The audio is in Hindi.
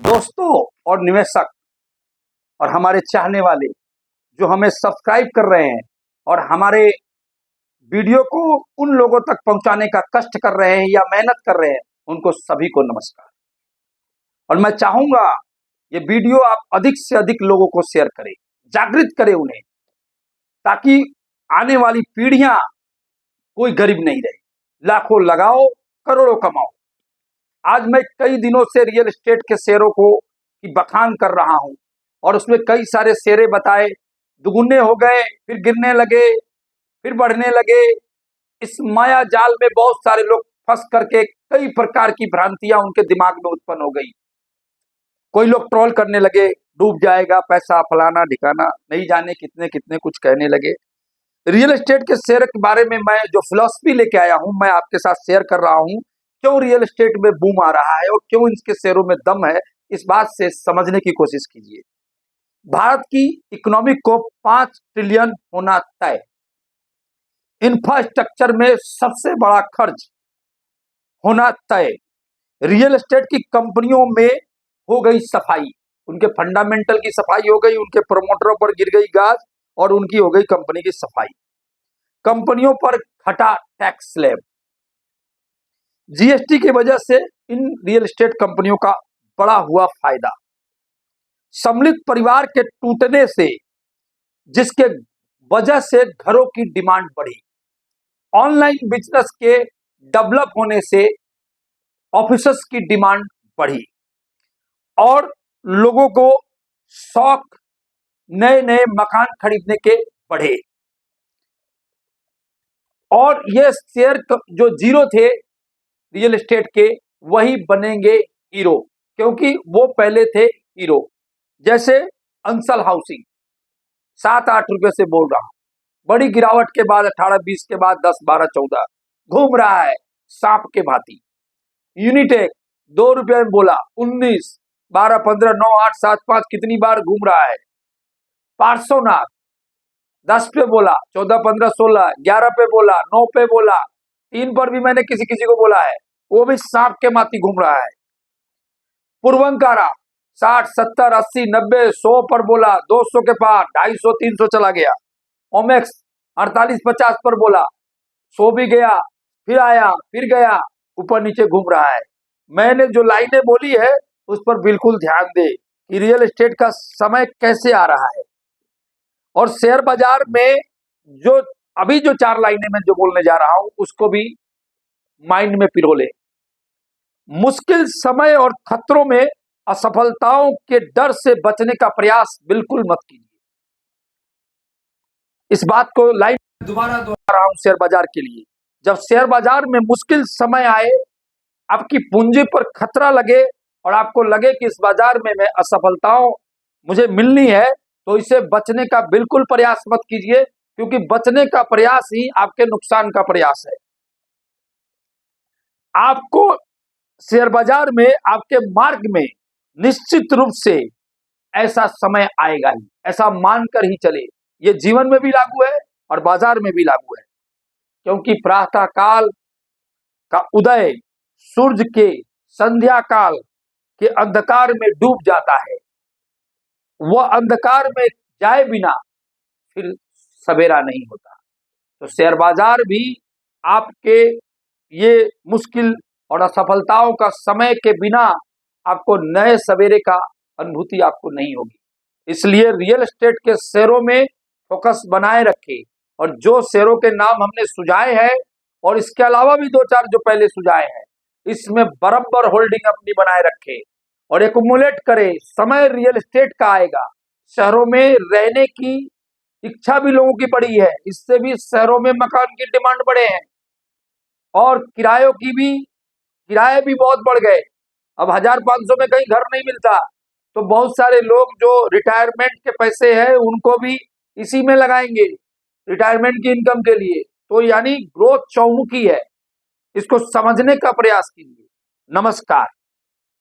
दोस्तों और निवेशक और हमारे चाहने वाले जो हमें सब्सक्राइब कर रहे हैं और हमारे वीडियो को उन लोगों तक पहुंचाने का कष्ट कर रहे हैं या मेहनत कर रहे हैं, उनको सभी को नमस्कार। और मैं चाहूंगा ये वीडियो आप अधिक से अधिक लोगों को शेयर करें, जागृत करें उन्हें, ताकि आने वाली पीढ़ियां कोई गरीब नहीं रहे। लाखों लगाओ, करोड़ों कमाओ। आज मैं कई दिनों से रियल एस्टेट के शेयरों को की बखान कर रहा हूं और उसमें कई सारे शेयरे बताए, दुगुने हो गए, फिर गिरने लगे, फिर बढ़ने लगे। इस माया जाल में बहुत सारे लोग फंस करके कई प्रकार की भ्रांतियां उनके दिमाग में उत्पन्न हो गई। कोई लोग ट्रोल करने लगे, डूब जाएगा पैसा, फलाना ढिकाना, नहीं जाने कितने कितने कुछ कहने लगे। रियल एस्टेट के शेयर के बारे में मैं जो फिलॉसफी लेके आया हूं, मैं आपके साथ शेयर कर रहा हूं। क्यों रियल एस्टेट में बूम आ रहा है और क्यों इसके शेयरों में दम है, इस बात से समझने की कोशिश कीजिए। भारत की इकोनॉमी को 5 ट्रिलियन होना तय। इंफ्रास्ट्रक्चर में सबसे बड़ा खर्च होना तय। रियल एस्टेट की कंपनियों में हो गई सफाई, उनके फंडामेंटल की सफाई हो गई, उनके प्रमोटरों पर गिर गई गाज और उनकी हो गई कंपनी की सफाई। कंपनियों पर घटा टैक्स स्लैब। जीएसटी की वजह से इन रियल एस्टेट कंपनियों का बड़ा हुआ फायदा। सम्मिलित परिवार के टूटने से, जिसके वजह से घरों की डिमांड बढ़ी। ऑनलाइन बिजनेस के डेवलप होने से ऑफिसर्स की डिमांड बढ़ी और लोगों को शौक नए नए मकान खरीदने के बढ़े। और ये शेयर जो जीरो थे रियल एस्टेट के, वही बनेंगे हीरो, क्योंकि वो पहले थे हीरो। जैसे अंसल हाउसिंग 7-8 रुपए से बोल रहा हूं, बड़ी गिरावट के बाद 18-20 के बाद 10-12-14 घूम रहा है सांप के भांति। यूनिटेक 2 रुपए में बोला 19, 12, 15, 9, 8, 7, 5 कितनी बार घूम रहा है। पार्श्वनाथ 10 पे बोला, 14, 15, 16, 11 पे बोला, 9 पे बोला, 3 पर भी मैंने किसी किसी को बोला है, वो भी सांप के माती घूम रहा है। पूर्वंकारा 60, 70, 80, 90, 100 पर बोला, 200 के पार, 250, 300 चला गया। ओमेक्स 48, 50 पर बोला, 100 भी गया, फिर आया, फिर गया, ऊपर नीचे घूम रहा है। मैंने जो लाइनें बोली है उस पर बिल्कुल ध्यान दे कि रियल एस्टेट का समय कैसे आ रहा है। और शेयर बाजार में जो अभी जो 4 लाइनें मैं जो बोलने जा रहा हूं, उसको भी माइंड में पिरो ले। मुश्किल समय और खतरों में असफलताओं के डर से बचने का प्रयास बिल्कुल मत कीजिए। इस बात को लाइन दोबारा दोहरा रहा हूं शेयर बाजार के लिए। जब शेयर बाजार में मुश्किल समय आए, आपकी पूंजी पर खतरा लगे और आपको लगे कि इस बाजार में मैं असफलताओं मुझे मिलनी है, तो इसे बचने का बिल्कुल प्रयास मत कीजिए, क्योंकि बचने का प्रयास ही आपके नुकसान का प्रयास है। आपको शेयर बाजार में आपके मार्ग में निश्चित रूप से ऐसा समय आएगा ही, ऐसा मानकर ही चले। ये जीवन में भी लागू है और बाजार में भी लागू है, क्योंकि प्रातः काल का उदय सूर्य के संध्या काल के अंधकार में डूब जाता है। वह अंधकार में जाए बिना फिर सवेरा नहीं होता। तो शेयर बाजार भी आपके ये मुश्किल और असफलताओं का समय के बिना आपको नए सवेरे का अनुभूति आपको नहीं होगी। इसलिए रियल एस्टेट के शेयरों में फोकस बनाए रखें, और जो शेयरों के नाम हमने सुझाए हैं और इसके अलावा भी 2-4 जो पहले सुझाए हैं, इसमें बराबर होल्डिंग अपनी बनाए रखें और एक्युमुलेट करें। समय रियल एस्टेट का आएगा, शहरों में रहने की इच्छा भी लोगों की बढ़ी है, इससे भी शहरों में मकान की डिमांड बढ़े हैं और किराए भी बहुत बढ़ गए। अब 1500 में कहीं घर नहीं मिलता, तो बहुत सारे लोग जो रिटायरमेंट के पैसे हैं उनको भी इसी में लगाएंगे रिटायरमेंट की इनकम के लिए। तो यानी ग्रोथ चौमुखी है, इसको समझने का प्रयास कीजिए। नमस्कार।